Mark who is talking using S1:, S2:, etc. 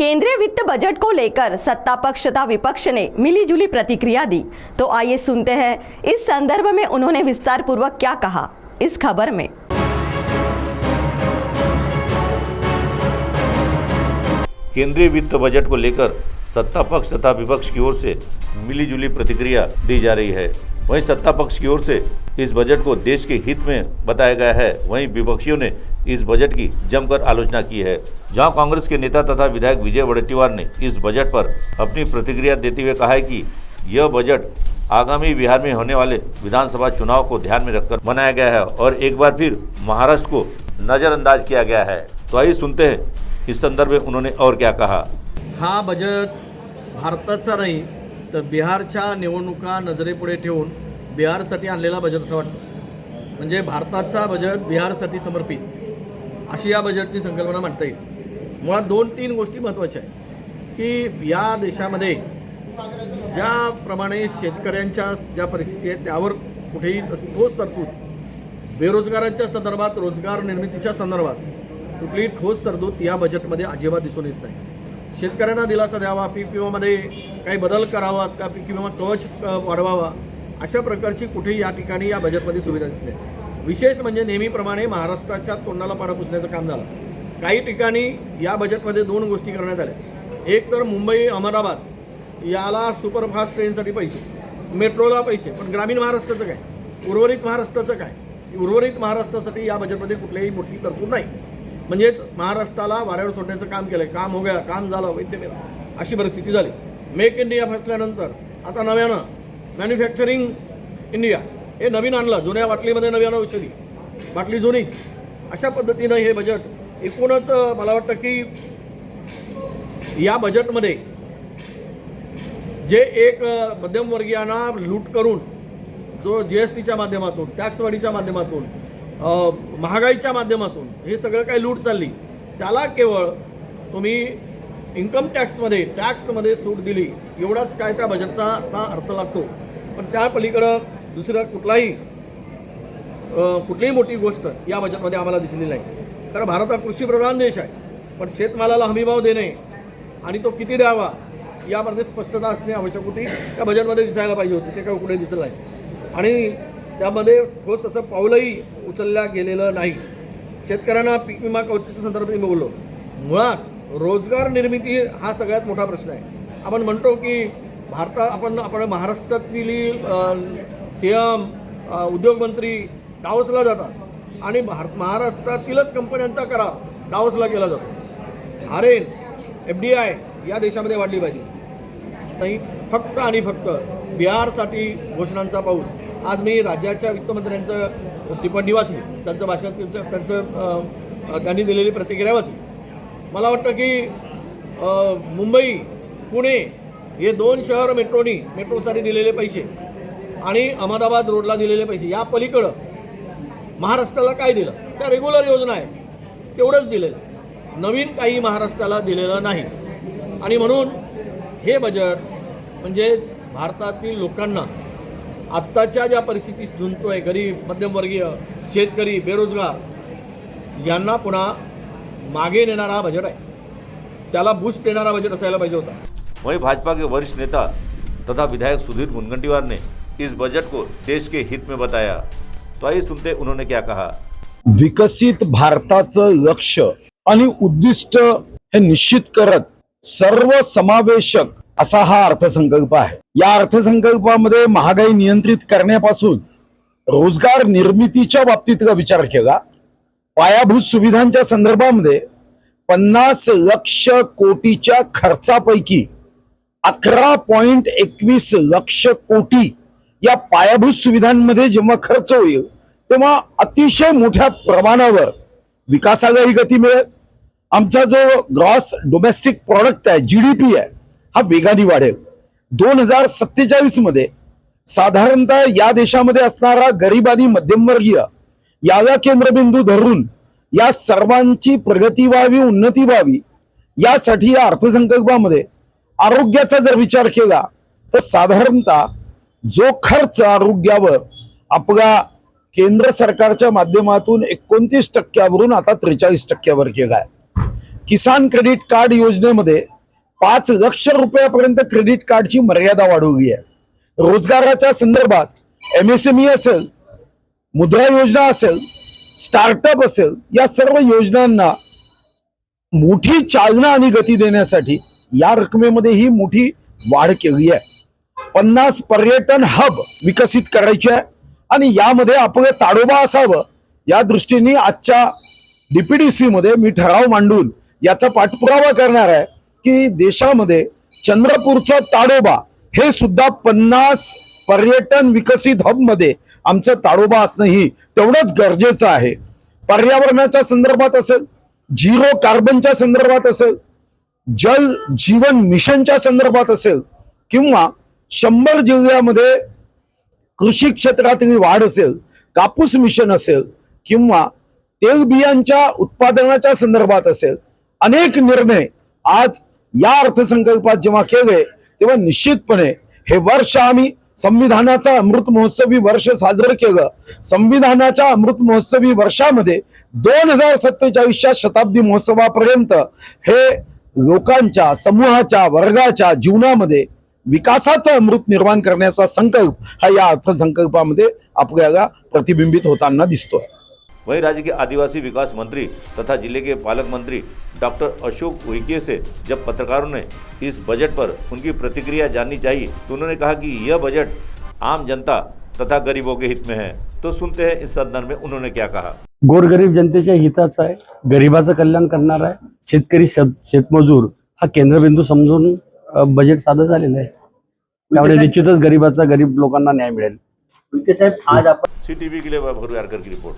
S1: केंद्रीय वित्त बजट को लेकर सत्ता पक्ष तथा विपक्ष ने मिलीजुली प्रतिक्रिया दी। तो आइए सुनते हैं इस संदर्भ में उन्होंने विस्तार पूर्वक क्या कहा इस खबर में।
S2: केंद्रीय वित्त बजट को लेकर सत्ता पक्ष तथा विपक्ष की ओर से मिलीजुली प्रतिक्रिया दी जा रही है। वहीं सत्ता पक्ष की ओर से इस बजट को देश के हित में बताया गया है, वहीं विपक्षियों ने इस बजट की जमकर आलोचना की है। जहां कांग्रेस के नेता तथा विधायक विजय वडेट्टीवार ने इस बजट पर अपनी प्रतिक्रिया देते हुए कहा है कि यह बजट आगामी बिहार में होने वाले विधानसभा चुनाव को ध्यान में रखकर बनाया गया है और एक बार फिर महाराष्ट्र को नजरअंदाज किया गया है। तो आइए सुनते हैं इस संदर्भ में उन्होंने और क्या कहा।
S3: हा बजट भारताचा नाही तर बिहारच्या निवडणुका नजरेपुढे ठेवून बिहारसाठी आणलेला बजेट असं वाटतं। म्हणजे भारताचा बजेट बिहारसाठी समर्पित अशी या बजेटची संकल्पना मांडता येईल। मुळात 2-3 गोष्टी महत्त्वाच्या आहेत की या देशामध्ये ज्याप्रमाणे शेतकऱ्यांच्या ज्या परिस्थिती आहेत त्यावर कुठेही ठोस तरतूद, बेरोजगारांच्या संदर्भात, रोजगार निर्मितीच्या संदर्भात कुठलीही ठोस तरतूद या बजेटमध्ये अजिबात दिसून येत नाही। शेतकऱ्यांना दिलासा द्यावा, पीक विम्यामध्ये काही बदल करावा, का पीक विमा कवच वाढवावा, अशा प्रकारची कुठेही या ठिकाणी या बजेटमध्ये सुविधा दिसली नाही। विशेष म्हणजे नेहमीप्रमाणे महाराष्ट्राच्या तोंडाला पाणी पुसण्याचं काम झालं। काही ठिकाणी या बजेटमध्ये 2 गोष्टी करण्यात आल्या। एक तर मुंबई अहमदाबाद याला सुपरफास्ट ट्रेनसाठी पैसे, मेट्रोला पैसे, पण ग्रामीण महाराष्ट्राचं काय, उर्वरित महाराष्ट्राचं काय? उर्वरित महाराष्ट्रासाठी या बजेटमध्ये कुठल्याही मोठी तरतूद नाही। म्हणजेच महाराष्ट्राला वाऱ्यावर सोडण्याचं काम केलं, काम हो गया, काम झालं, वैद्य मिळालं, अशी परिस्थिती झाली। मेक इंडिया फसल्यानंतर आता नव्यानं मॅन्युफॅक्चरिंग इंडिया हे नवीन आणलं, जुन्या बाटलीमध्ये नव्यानं औषधी, बाटली जुनीच, अशा पद्धतीनं हे बजेट एकूणच मला वाटतं की या बजेटमध्ये जे एक मध्यमवर्गीयांना लूट करून जो GSTच्या माध्यमातून, टॅक्सवाढीच्या माध्यमातून, महागाईच्या माध्यमातून हे सगळं काही लूट चालली, त्याला केवळ तुम्ही इन्कम टॅक्समध्ये सूट दिली, एवढाच काय त्या बजेटचा आता अर्थ लागतो। पण त्या पलीकडं दुसरं कुठलीही मोठी गोष्ट या बजेटमध्ये आम्हाला दिसली नाही। कारण भारत हा कृषीप्रधान देश आहे, पण शेतमालाला हमीभाव देणे आणि तो किती द्यावा यामध्ये स्पष्टता असणे आवश्यक होती। त्या बजेटमध्ये दिसायला पाहिजे होती, ते काय कुठे दिसलं नाही आणि त्यामध्ये ठोस असं पाऊलही उचलल्या गेलेलं नाही। शेतकऱ्यांना पीक विमा कवचाच्या संदर्भात मी बोललो, मुळात रोजगार निर्मिती हा सगळ्यात मोठा प्रश्न आहे। आपण म्हणतो की आपण महाराष्ट्रातील CM, उद्योगमंत्री डावसला जातात आणि महाराष्ट्रातीलच कंपन्यांचा करार डावसला केला जातो। आरेन FDI या देशामध्ये वाढली पाहिजे नाही, फक्त आणि फक्त बिहारसाठी घोषणांचा पाऊस। आज मी राज्याच्या वित्तमंत्र्यांचं टिप्पणी वाचली, त्यांचं भाषण, त्यांनी दिलेली प्रतिक्रिया वाचली। मला वाटतं की मुंबई, पुणे हे 2 शहर मेट्रोसाठी दिलेले पैसे आणि अहमदाबाद रोडला दिलेले पैसे, या पलीकडं महाराष्ट्राला काय दिलं? त्या रेग्युलर योजना आहे तेवढंच दिलेलं, नवीन काही महाराष्ट्राला दिलेलं नाही। आणि म्हणून हे बजेट म्हणजेच भारतातील लोकांना आत्ताच्या ज्या परिस्थितीत झुंजतोय, गरीब, मध्यमवर्गीय, शेतकरी, बेरोजगार यांना पुन्हा मागे नेणारा बजेट आहे, त्याला बूस्ट देणारा बजेट असायला पाहिजे होता।
S2: वहीं भाजपा के वरिष्ठ नेता तथा विधायक सुधीर मुनगंटीवार ने इस बजट को देश के हित में बताया। तो आइए सुनते उन्होंने क्या कहा।
S4: विकसित भारताचं लक्ष्य आणि उद्दिष्ट हे निश्चित करत सर्वसमावेशक असा हा अर्थसंकल्प आहे। या अर्थसंकल्पामध्ये महागाई नियंत्रित करण्यापासून रोजगार निर्मितीच्या बाबतीतला विचार केला। पायाभूत सुविधांच्या संदर्भामध्ये 50 लक्ष कोटीच्या खर्चापैकी 11.21 लक्ष कोटी या पायाभूत सुविधांमध्ये जेव्हा खर्च होईल तेव्हा अतिशय मोठ्या प्रमाणावर विकासालाही गती मिळेल। आमचा जो ग्रॉस डोमेस्टिक प्रोडक्ट आहे, GDP आहे, हा वेगाने वाढेल। 2047 मध्ये साधारणतः या देशामध्ये असणारा गरीब आणि मध्यमवर्गीय याला केंद्रबिंदू धरून या सर्वांची प्रगती व्हावी, उन्नती व्हावी, यासाठी या अर्थसंकल्पामध्ये आरोग्याचा जर विचार केला तर साधारणतः जो खर्च आरोग्यावर आपला केंद्र सरकारच्या माध्यमातून 29% आता 43% केलाय। किसान क्रेडिट कार्ड योजनेमध्ये 5 लाख रुपयापर्यंत क्रेडिट कार्डची मर्यादा वाढवली आहे. रोजगाराच्या संदर्भात MSME असेल, मुद्रा योजना असेल, स्टार्टअप असेल, या सर्व योजनांना मोठी चालना आणि गती देण्यासाठी या रकमेमध्ये ही मोठी वाढ केली आहे. 50 पर्यटन हब विकसित करायचे आहे आणि यामध्ये आपलं ताडोबा असावं या दृष्टीने आजच्या DPDC मध्ये मी ठराव मांडून याचा पाठपुरावा करणार आहे की देशामध्ये चंद्रपूरचं ताडोबा हे सुद्धा 50 पर्यटन विकसित हब मध्ये आमचं ताडोबा असणं ही तेवढंच गरजेचं आहे. पर्यावरणाच्या संदर्भात असेल, झिरो कार्बनच्या संदर्भात असेल, जल जीवन मिशनच्या संदर्भात असेल किंवा 100 जिल्ह्यामध्ये कृषी क्षेत्रातील वाढ असेल, कापूस मिशन असेल किंवा तेलबियांच्या उत्पादनाच्या संदर्भात असेल, अनेक निर्णय आज या अर्थसंकल्पात जेव्हा केले तेव्हा निश्चितपणे हे वर्ष आम्ही संविधानाचा अमृत महोत्सवी वर्ष साजरं केलं. संविधानाच्या अमृत महोत्सवी वर्षामध्ये 2047च्या शताब्दी महोत्सवापर्यंत हे लोकांच्या समूहाच्या वर्गाच्या जीवनामध्ये विकासाचा अमृत निर्माण करण्याचा संकल्प हा या अर्थसंकल्पामध्ये आपल्याला प्रतिबिंबित होताना दिसतोय.
S2: वहीं राज्य के आदिवासी विकास मंत्री तथा जिले के पालक मंत्री डॉक्टर अशोक उइके से जब पत्रकारों ने इस बजट पर उनकी प्रतिक्रिया जाननी चाहिए तो उन्होंने कहा कि यह बजट आम जनता तथा गरीबों के हित में है. तो सुनते हैं इस संदर्भ में उन्होंने क्या कहा.
S5: गोरगरीब जनतेच्या हिताचं आहे, गरिबाचं कल्याण करणार आहे. शेतकरी शेतमजूर हा केंद्रबिंदू समजून बजेट सादर झालेलं आहे. त्यामुळे निश्चितच गरीब लोकांना न्याय मिळेल.
S2: CTV के लिए भरू यारकर की रिपोर्ट.